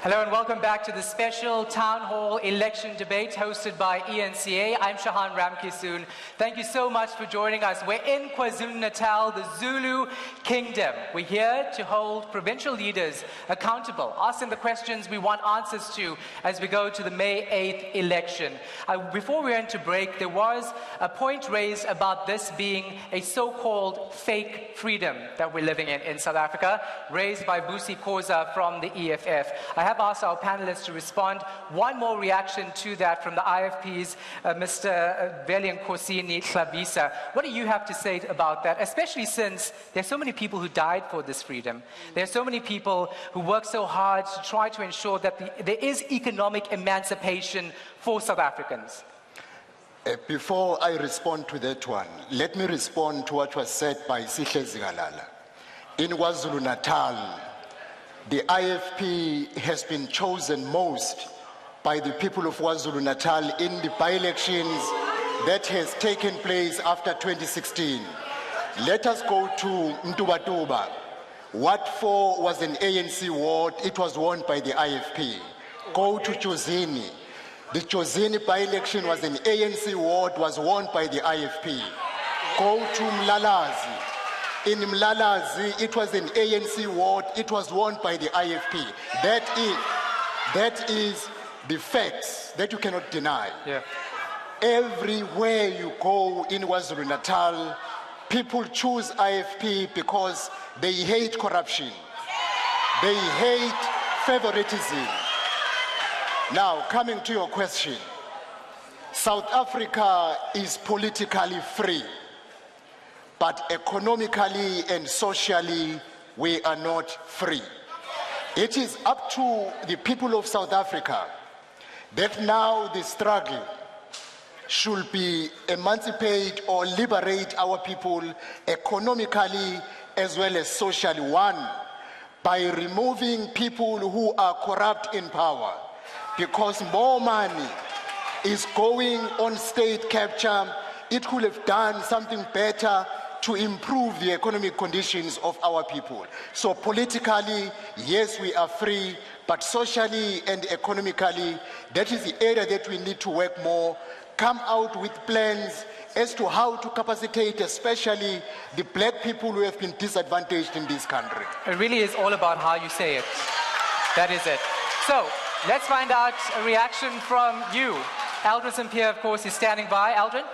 Hello and welcome back to the special town hall election debate hosted by eNCA. I'm Shahan Ramkissoon. Thank you so much for joining us. We're in KwaZulu-Natal, the Zulu Kingdom. We're here to hold provincial leaders accountable, ask them the questions we want answers to as we go to the May 8th election. Before we went to break, there was a point raised about this being a so-called fake freedom that we're living in South Africa, raised by Busi Khoza from the EFF. I have asked our panelists to respond. One more reaction to that from the IFP's Mr. Velian Kosini Tlabisa. What do you have to say about that, especially since there's so many people who died for this freedom? There's so many people who work so hard to try to ensure that there is economic emancipation for South Africans. Before I respond to that one, let me respond to what was said by Sihle Zigalala. In KwaZulu-Natal, the IFP has been chosen most by the people of KwaZulu-Natal in the by-elections that has taken place after 2016. Let us go to Mtubatuba. What for was an ANC ward, it was won by the IFP. Go to Chozini. The Chozini by-election was an ANC ward, was won by the IFP. Go to Mlalazi. In Mlalazi, it was an ANC ward, it was won by the IFP. That is the facts that you cannot deny. Yeah. Everywhere you go in KwaZulu-Natal, people choose IFP because they hate corruption. They hate favoritism. Now, coming to your question, South Africa is politically free, but economically and socially, we are not free. It is up to the people of South Africa that now the struggle should be emancipate or liberate our people economically as well as socially. One, by removing people who are corrupt in power, because more money is going on state capture. It could have done something better to improve the economic conditions of our people. So politically, yes, we are free, but socially and economically, that is the area that we need to work more, come out with plans as to how to capacitate especially the black people who have been disadvantaged in this country. It really is all about how you say it. That is it. So, let's find out a reaction from you. Aldrin St. Pierre, of course, is standing by. Aldrin?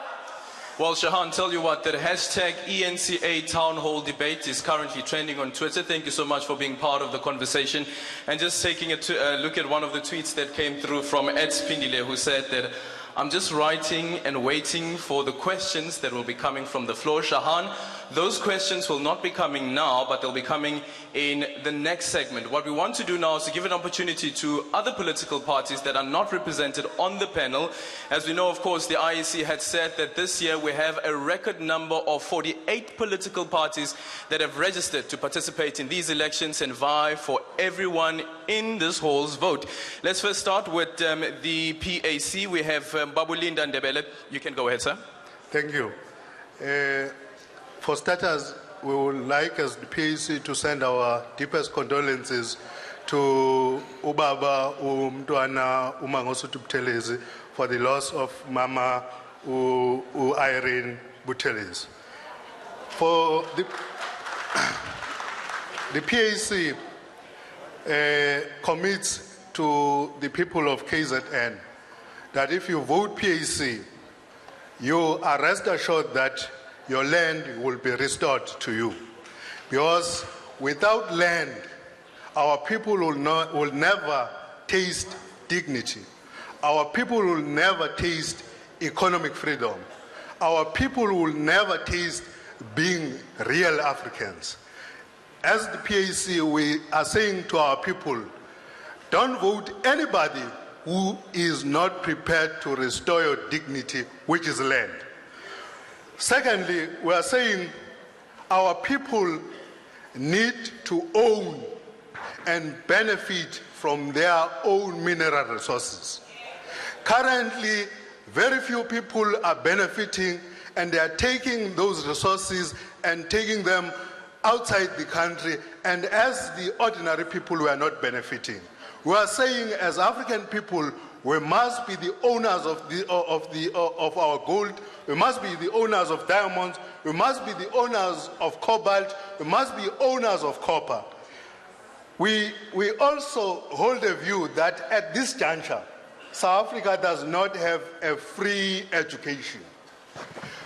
Well, Shahan, tell you what, that hashtag eNCA Town Hall debate is currently trending on Twitter. Thank you so much for being part of the conversation. And just taking a look at one of the tweets that came through from Ed Spindile, who said that, I'm just writing and waiting for the questions that will be coming from the floor. Shahan, those questions will not be coming now, but they'll be coming in the next segment. What we want to do now is to give an opportunity to other political parties that are not represented on the panel. As we know, of course, the IEC had said that this year we have a record number of 48 political parties that have registered to participate in these elections and vie for everyone in this hall's vote. Let's first start with the PAC. We have Babulinda Ndebele. You can go ahead, sir. Thank you. For starters, we would like as the PAC to send our deepest condolences to Ubaba Umntwana Umangosutu Buthelezi for the loss of Mama Irene Buthelezi. For the PAC commits to the people of KZN that if you vote PAC, you are rest assured that your land will be restored to you. Because without land, our people will never taste dignity. Our people will never taste economic freedom. Our people will never taste being real Africans. As the PAC, we are saying to our people, don't vote anybody who is not prepared to restore your dignity, which is land. Secondly, we are saying our people need to own and benefit from their own mineral resources. Currently, very few people are benefiting, and they are taking those resources and taking them outside the country, and as the ordinary people, we are not benefiting. We are saying, as African people, we must be the owners of our gold. We must be the owners of diamonds. We must be the owners of cobalt. We must be owners of copper. We also hold a view that at this juncture, South Africa does not have a free education.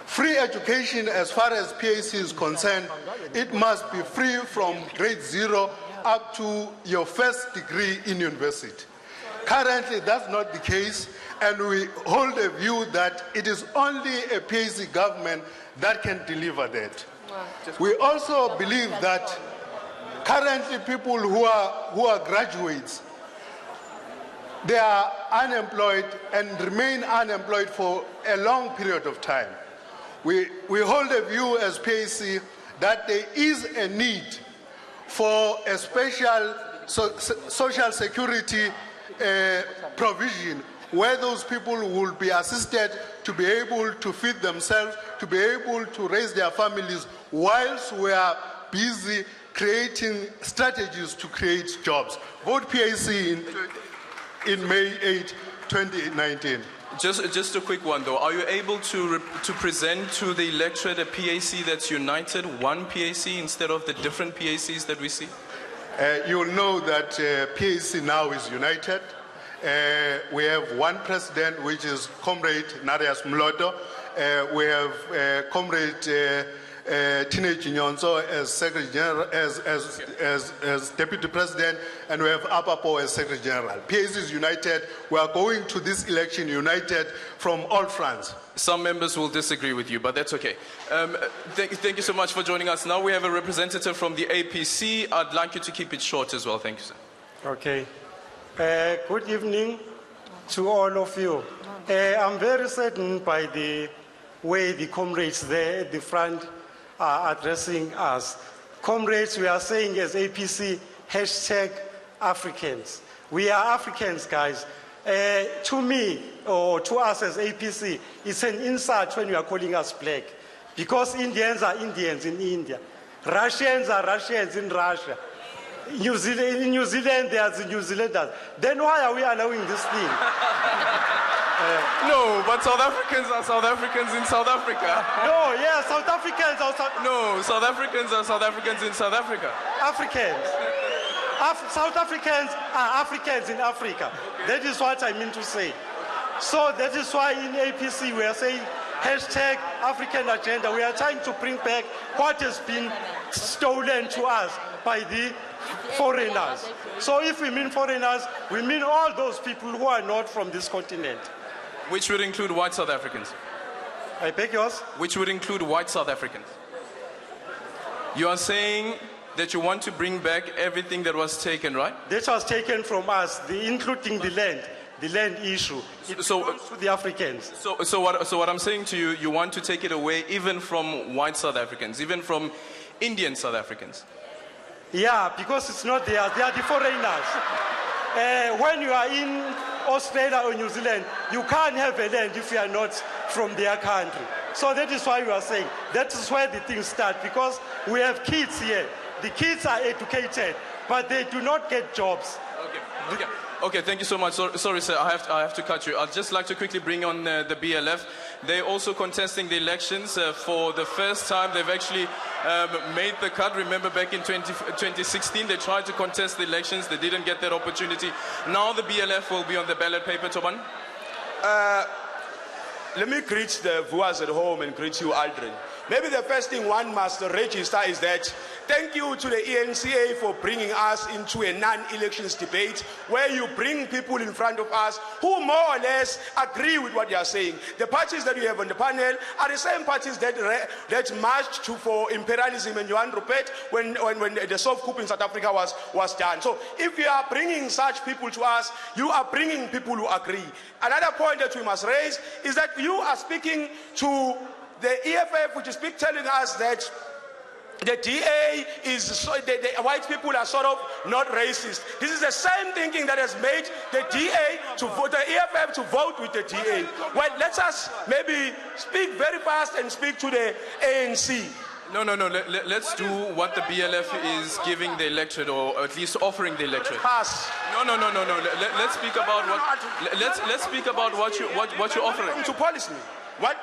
Free education, as far as PAC is concerned, it must be free from grade 0 up to your first degree in university. Currently, that's not the case, and we hold a view that it is only a PAC government that can deliver that. We also believe that currently people who are graduates, they are unemployed and remain unemployed for a long period of time. We hold a view as PAC that there is a need for a special social security provision where those people will be assisted to be able to feed themselves, to be able to raise their families, whilst we are busy creating strategies to create jobs. Vote PAC in May 8, 2019. Just a quick one though. Are you able to present to the electorate a PAC that's united, one PAC instead of the different PACs that we see? You'll know that PAC now is united. We have one president, which is Comrade Narias Mloto. We have Comrade Teenage Nyonso as Secretary General, as Deputy President, and we have Apapo as Secretary General. PAC is united. We are going to this election united from all fronts. Some members will disagree with you, but that's okay. Thank you so much for joining us. Now we have a representative from the APC. I'd like you to keep it short as well. Thank you, sir. Okay. Good evening to all of you. I'm very saddened by the way the comrades there at the front are addressing us. Comrades, we are saying as APC, hashtag Africans. We are Africans, guys. To me, or to us as APC, it's an insult when you are calling us black. Because Indians are Indians in India. Russians are Russians in Russia. In New Zealand, there are the New Zealanders. Then why are we allowing this thing? No, but South Africans are South Africans in South Africa. No, yeah, South Africans are No, South Africans are South Africans in South Africa. Africans. South Africans are Africans in Africa. Okay. That is what I mean to say. So that is why in APC we are saying hashtag African agenda. We are trying to bring back what has been stolen to us by the foreigners. So if we mean foreigners, we mean all those people who are not from this continent. Which would include white South Africans. I beg yours? Which would include white South Africans. You are saying that you want to bring back everything that was taken, right? That was taken from us, including the land issue. It belongs to the Africans. So what I'm saying to you, you want to take it away even from white South Africans, even from Indian South Africans. Yeah, because it's not theirs. They are the foreigners. When you are in Australia or New Zealand, you can't have a land if you are not from their country. So that is why we are saying that is where the things start, because we have kids here. The kids are educated, but they do not get jobs. Okay, thank you so much. Sorry, sir, I have to cut you. I'd just like to quickly bring on the BLF. They're also contesting the elections for the first time. They've actually made the cut. Remember back in 2016, they tried to contest the elections. They didn't get that opportunity. Now the BLF will be on the ballot paper, Toban. Let me greet the viewers at home and greet you, Aldrin. Maybe the first thing one must register is that thank you to the eNCA for bringing us into a non-elections debate where you bring people in front of us who more or less agree with what they are saying. The parties that we have on the panel are the same parties that marched for imperialism and Johan Rupert when the soft coup in South Africa was done. So if you are bringing such people to us, you are bringing people who agree. Another point that we must raise is that you are speaking to the EFF, which is telling us that the DA is, the white people are sort of not racist. This is the same thinking that has made the DA to vote, the EFF to vote with the DA. Well, let us maybe speak very fast and speak to the ANC. No. Let's do what the BLF is giving the electorate, or at least offering the electorate. Pass. No. Let's speak about what. Let's speak about what you're offering. To police me. What?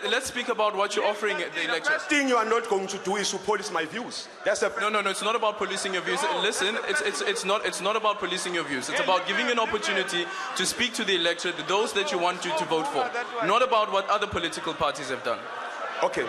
Let's speak about what you're offering the The electorate. first thing you are not going to do is to police my views. That's a No. It's not about policing your views. Listen, it's not about policing your views. It's about giving an opportunity to speak to the electorate, those that you want to vote for. Not about what other political parties have done. Okay.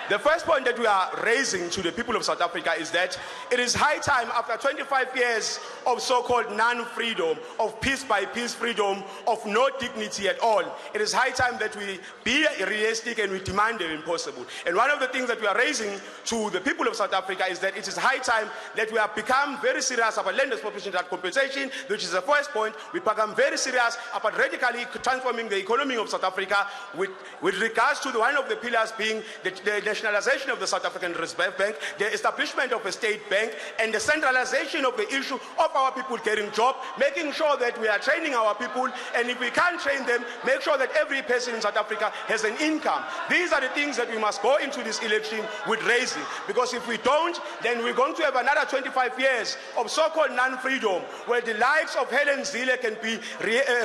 The first point that we are raising to the people of South Africa is that it is high time, after 25 years of so-called non-freedom, of piece-by-piece freedom, of no dignity at all, it is high time that we be realistic and we demand the impossible. And one of the things that we are raising to the people of South Africa is that it is high time that we have become very serious about land expropriation and compensation, which is the first point. We become very serious about radically transforming the economy of South Africa with regards to one of the pillars being the nationalization of the South African Reserve Bank, the establishment of a state bank, and the centralization of the issue of our people getting jobs, making sure that we are training our people, and if we can't train them, make sure that every person in South Africa has an income. These are the things that we must go into this election with raising, because if we don't, then we're going to have another 25 years of so-called non-freedom, where the likes of Helen Zille can be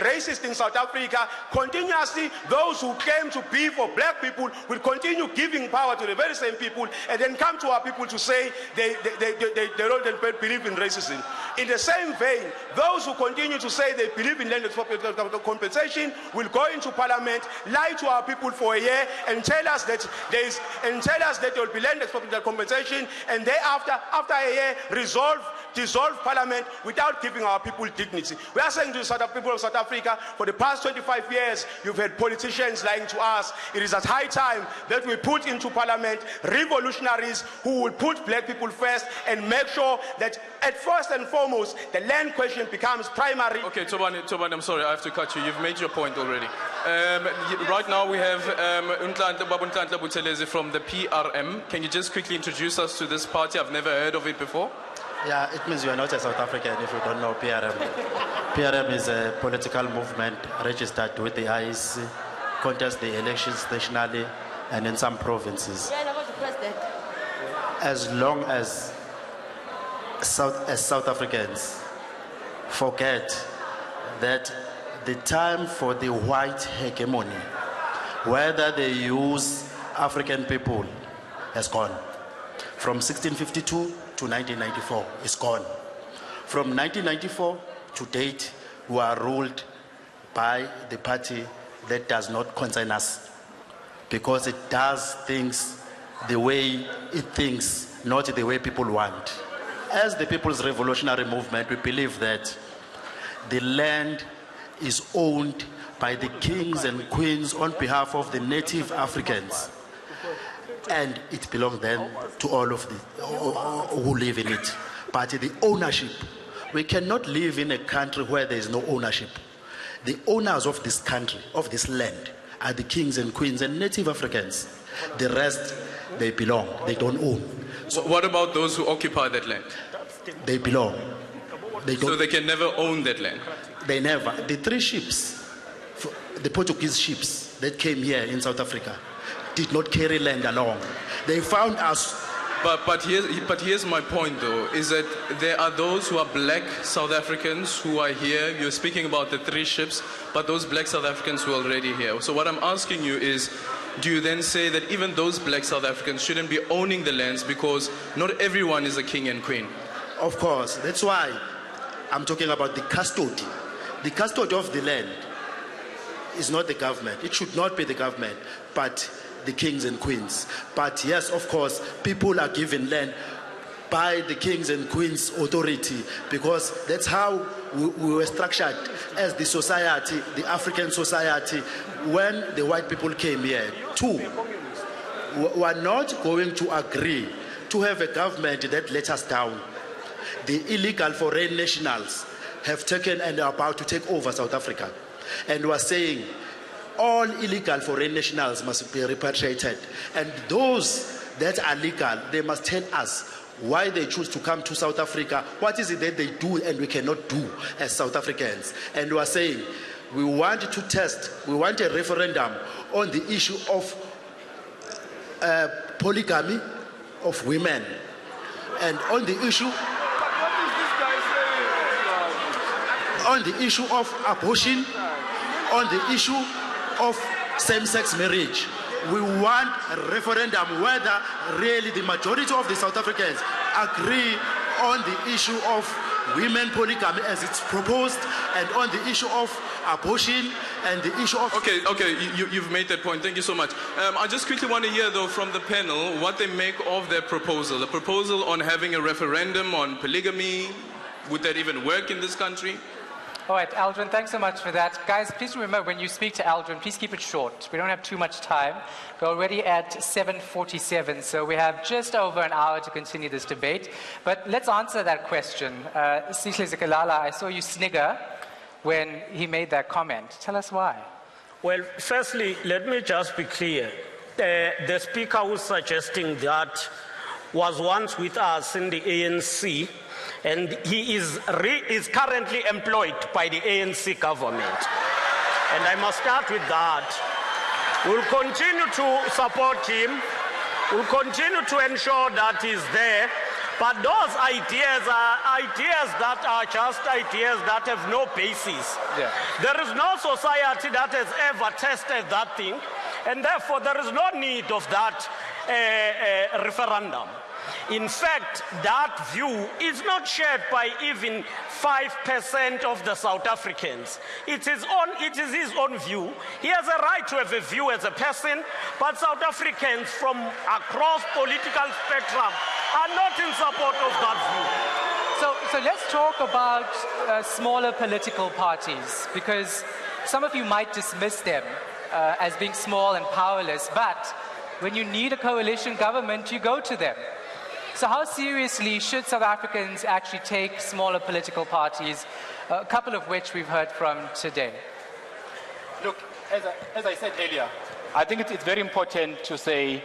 racist in South Africa. Continuously, those who claim to be for black people will continue giving power to the very same people, and then come to our people to say they don't believe in racism. In the same vein, those who continue to say they believe in land compensation will go into parliament, lie to our people for a year, and tell us that there will be land compensation, and thereafter, after a year, dissolve parliament without giving our people dignity. We are saying to the people of South Africa, for the past 25 years, you've had politicians lying to us. It is at high time that we put into parliament revolutionaries who will put black people first and make sure that at first and foremost, the land question becomes primary. Okay, Toban, I'm sorry, I have to cut you. You've made your point already. Right now we have Babu Ntlantla Buthelezi from the PRM. Can you just quickly introduce us to this party? I've never heard of it before. Yeah, it means you are not a South African if you don't know PRM. PRM is a political movement registered with the IEC, contests the elections nationally and in some provinces. As long as South Africans forget that the time for the white hegemony, whether they use African people, has gone. From 1652 to 1994 is gone. From 1994 to date, we are ruled by the party that does not concern us, because it does things the way it thinks, not the way people want. As the People's Revolutionary Movement, we believe that the land is owned by the kings and queens on behalf of the native Africans, and it belongs then to all of the who live in it. But the ownership, we cannot live in a country where there is no ownership. The owners of this country, of this land, are the kings and queens and native Africans. The rest, they belong, they don't own. So what about those who occupy that land? They belong. They don't. So they can never own that land? They never. The three ships, the Portuguese ships that came here in South Africa, did not carry land along. They found us. But here's my point, though, is that there are those who are black South Africans who are here. You're speaking about the three ships, but those black South Africans who are already here. So what I'm asking you is, do you then say that even those black South Africans shouldn't be owning the lands, because not everyone is a king and queen? Of course. That's why I'm talking about the custody. The custody of the land is not the government. It should not be the government, but the kings and queens. But yes, of course, people are given land by the kings and queens authority, because that's how we were structured as the society, the African society, when the white people came here. Two, we are not going to agree to have a government that lets us down. The illegal foreign nationals have taken and are about to take over South Africa. And we are saying all illegal foreign nationals must be repatriated. And those that are legal, they must tell us why they choose to come to South Africa. What is it that they do and we cannot do as South Africans? And we are saying we want to test, we want a referendum on the issue of polygamy of women. And on the issue, of abortion, on the issue of same-sex marriage, we want a referendum whether really the majority of the South Africans agree on the issue of women polygamy as it's proposed, and on the issue of abortion and the issue of... Okay, you've made that point. Thank you so much. I just quickly want to hear, though, from the panel what they make of their proposal. A proposal on having a referendum on polygamy. Would that even work in this country? All right, Aldrin, thanks so much for that. Guys, please remember, when you speak to Aldrin, please keep it short. We don't have too much time. We're already at 7:47, so we have just over an hour to continue this debate. But let's answer that question. Sihle Zikalala, I saw you snigger when he made that comment. Tell us why. Well, firstly, let me just be clear. The speaker who's suggesting that was once with us in the ANC, and he is currently employed by the ANC government. And I must start with that. We'll continue to support him. We'll continue to ensure that he's there. But those ideas are ideas that are just ideas that have no basis. Yeah. There is no society that has ever tested that thing, and therefore there is no need of that referendum. In fact, that view is not shared by even 5% of the South Africans. It is his own view. He has a right to have a view as a person, but South Africans from across political spectrum are not in support of that view. So let's talk about smaller political parties, because some of you might dismiss them as being small and powerless, but when you need a coalition government, you go to them. So how seriously should South Africans actually take smaller political parties, a couple of which we've heard from today? Look, as I said earlier, I think it's very important to say,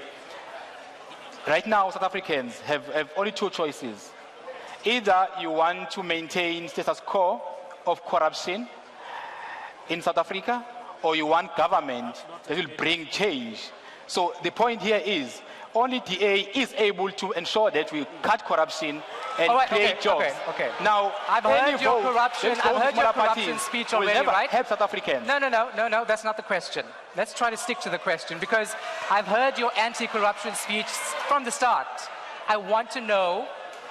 right now South Africans have only two choices. Either you want to maintain status quo of corruption in South Africa, or you want government that will bring change. So the point here is, only DA is able to ensure that we cut corruption and create jobs. Okay. Now, I've heard your corruption speech already, will never right? help South Africans. No, that's not the question. Let's try to stick to the question, because I've heard your anti-corruption speech from the start. I want to know,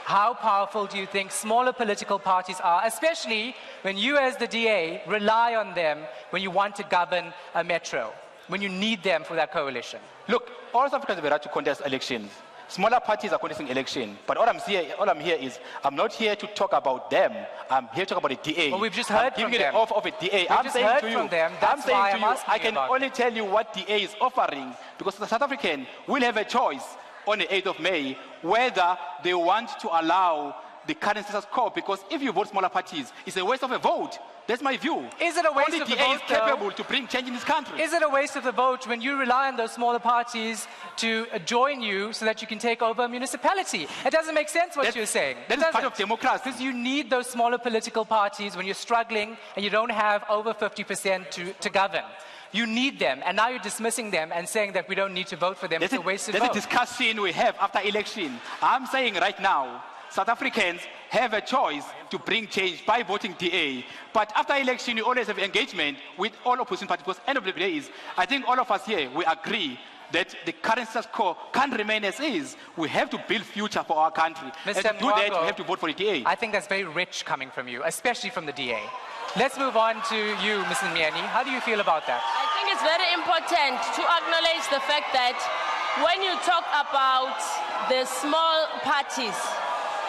how powerful do you think smaller political parties are, especially when you as the DA rely on them when you want to govern a metro, when you need them for that coalition? Look, all South Africans have a right to contest elections. Smaller parties are contesting elections. But all I'm here is, I'm not here to talk about them. I'm here to talk about the DA. Well, we've just heard from them. Giving it off of a DA. I'm saying to you, I can only tell you what DA is offering, because the South African will have a choice on the 8th of May whether they want to allow the current status quo, because if you vote smaller parties, it's a waste of a vote. That's my view. Is it a waste of the vote, Only DA is capable to bring change in this country. Is it a waste of the vote when you rely on those smaller parties to join you so that you can take over a municipality? It doesn't make sense what you're saying. That is part of democracy. Because you need those smaller political parties when you're struggling and you don't have over 50% to govern. You need them, and now you're dismissing them and saying that we don't need to vote for them. It's a wasted vote. That's a discussion we have after election. I'm saying right now, South Africans have a choice to bring change by voting DA. But after election, you always have engagement with all opposition parties, because end of the day is, I think all of us here, we agree that the current status quo can't remain as is. We have to build future for our country. And to do that, we have to vote for the DA. I think that's very rich coming from you, especially from the DA. Let's move on to you, Mrs. Miani. How do you feel about that? I think it's very important to acknowledge the fact that when you talk about the small parties,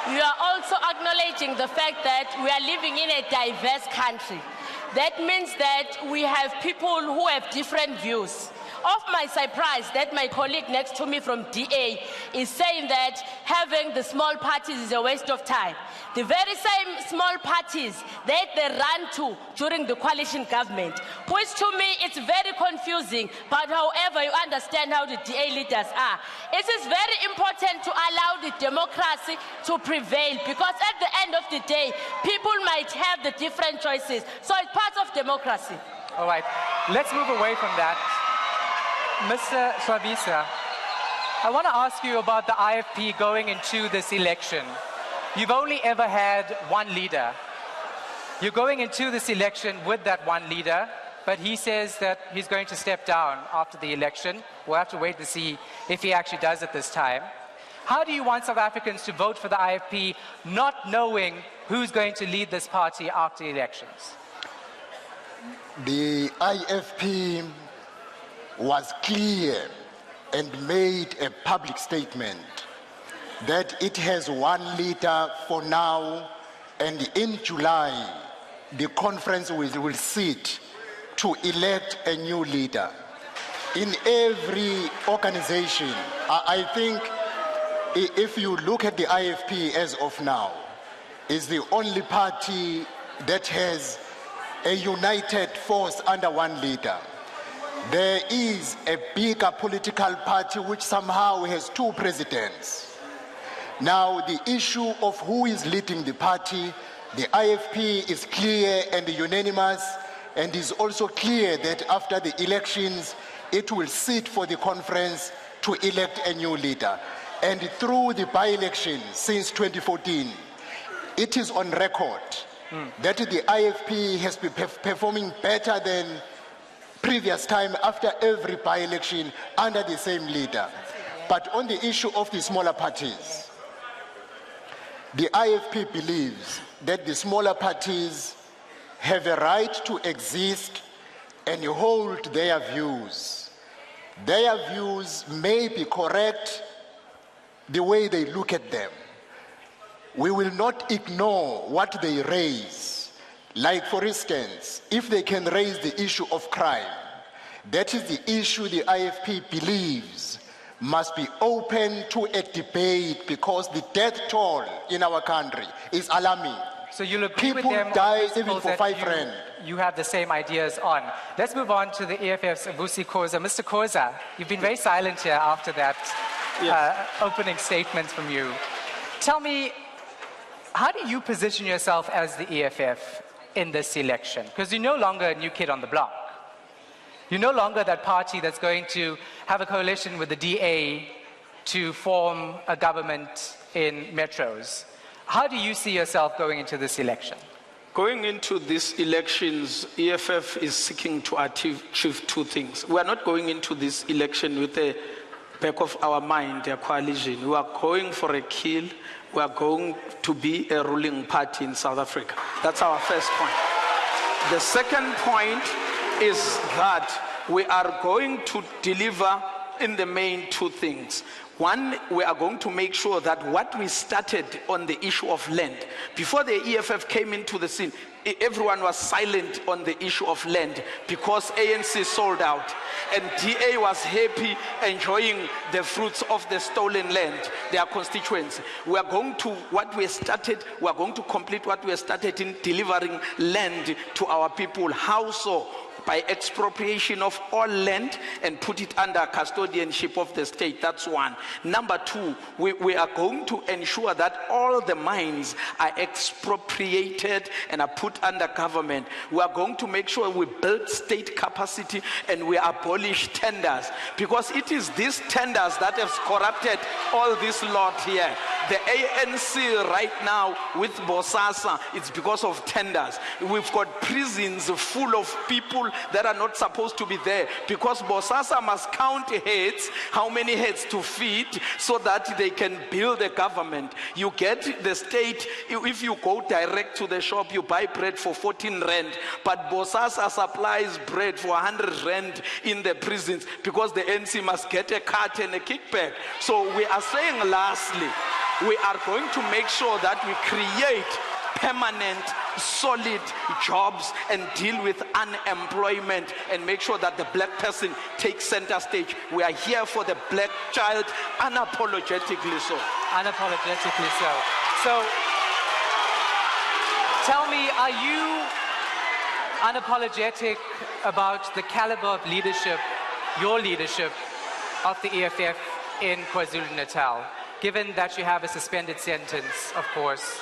you are also acknowledging the fact that we are living in a diverse country. That means that we have people who have different views. Of my surprise that my colleague next to me from DA is saying that having the small parties is a waste of time. The very same small parties that they ran to during the coalition government, which to me it's very confusing, but however you understand how the DA leaders are. It is very important to allow the democracy to prevail, because at the end of the day, people might have the different choices. So it's part of democracy. All right, let's move away from that. Mr. Swabisa, I want to ask you about the IFP going into this election. You've only ever had one leader. You're going into this election with that one leader, but he says that he's going to step down after the election. We'll have to wait to see if he actually does it this time. How do you want South Africans to vote for the IFP not knowing who's going to lead this party after the elections? The IFP was clear and made a public statement that it has one leader for now, and in July, the conference will sit to elect a new leader. In every organization, I think if you look at the IFP as of now, is the only party that has a united force under one leader. There is a bigger political party which somehow has two presidents. Now, the issue of who is leading the party, the IFP is clear and unanimous, and is also clear that after the elections, it will sit for the conference to elect a new leader. And through the by-election since 2014, it is on record that the IFP has been performing better than previous time after every by-election under the same leader. But on the issue of the smaller parties, the IFP believes that the smaller parties have a right to exist and hold their views. Their views may be correct the way they look at them. We will not ignore what they raise. Like, for instance, if they can raise the issue of crime, that is the issue the IFP believes must be open to a debate, because the death toll in our country is alarming. So you'll agree People with them die on even for that 5 rand. You have the same ideas on. Let's move on to the EFF's Vusi Khoza. Mr. Khoza, you've been very silent here after that opening statement from you. Tell me, how do you position yourself as the EFF in this election? Because you're no longer a new kid on the block. You're no longer that party that's going to have a coalition with the DA to form a government in metros. How do you see yourself going into this election? Going into these elections, EFF is seeking to achieve two things. We are not going into this election with the back of our mind, a coalition. We are going for a kill. We are going to be a ruling party in South Africa. That's our first point. The second point is that we are going to deliver in the main two things. One, we are going to make sure that what we started on the issue of land, before the EFF came into the scene, everyone was silent on the issue of land because ANC sold out and DA was happy enjoying the fruits of the stolen land, their constituents. We are going to, what we started, we are going to complete what we started in delivering land to our people. How so? By expropriation of all land and put it under custodianship of the state. That's one. Number two, we are going to ensure that all the mines are expropriated and are put under government. We are going to make sure we build state capacity and we abolish tenders, because it is these tenders that have corrupted all this lot here. The ANC right now with Bosasa, it's because of tenders. We've got prisons full of people that are not supposed to be there, because Bosasa must count heads, how many heads to feed, so that they can build a government. You get the state, if you go direct to the shop, you buy bread for 14 rand, but Bosasa supplies bread for 100 rand in the prisons, because the ANC must get a cut and a kickback. So we are saying, lastly, we are going to make sure that we create permanent, solid jobs and deal with unemployment and make sure that the black person takes center stage. We are here for the black child, unapologetically so. Unapologetically so. So, tell me, are you unapologetic about the caliber of leadership, your leadership of the EFF in KwaZulu-Natal, given that you have a suspended sentence, of course,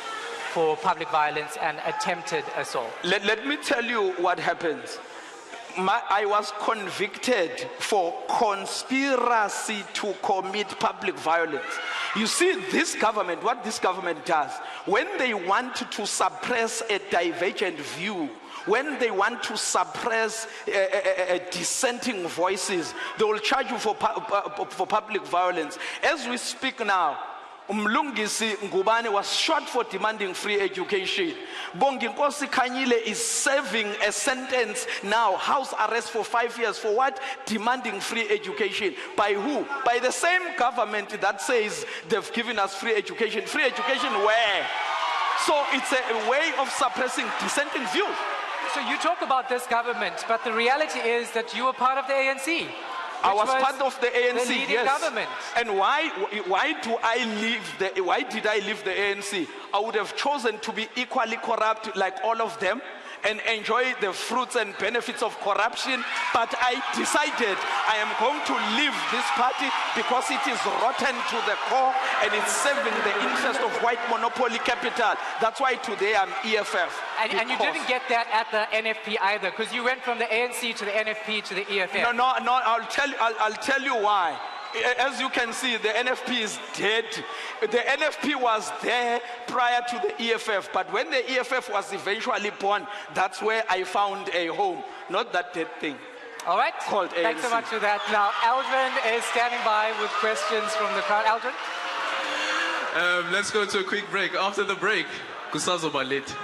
for public violence and attempted assault? Let me tell you what happens. I was convicted for conspiracy to commit public violence. You see, this government, what this government does, when they want to suppress a divergent view, when they want to suppress dissenting voices, they will charge you for public violence. As we speak now, Umlungisi Ngubane was shot for demanding free education. Bongi Nkosi Kanyile is serving a sentence now, house arrest for 5 years. For what? Demanding free education. By who? By the same government that says they've given us free education. Free education where? So it's a way of suppressing dissenting views. So you talk about this government, but the reality is that you were part of the ANC. I was part of the ANC, the leading yes. government. And why did I leave the ANC? I would have chosen to be equally corrupt like all of them and enjoy the fruits and benefits of corruption. But I decided I am going to leave this party because it is rotten to the core and it's serving the interest of white monopoly capital. That's why today I'm EFF. And you didn't get that at the NFP either, because you went from the ANC to the NFP to the EFF. No, I'll tell you why. As you can see, the NFP is dead. The NFP was there prior to the EFF, but when the EFF was eventually born, that's where I found a home, not that dead thing. All right. Called Thanks so ANC. much for that. Now, Aldrin is standing by with questions from the crowd. Aldrin? Let's go to a quick break. After the break, Kusazo Balit.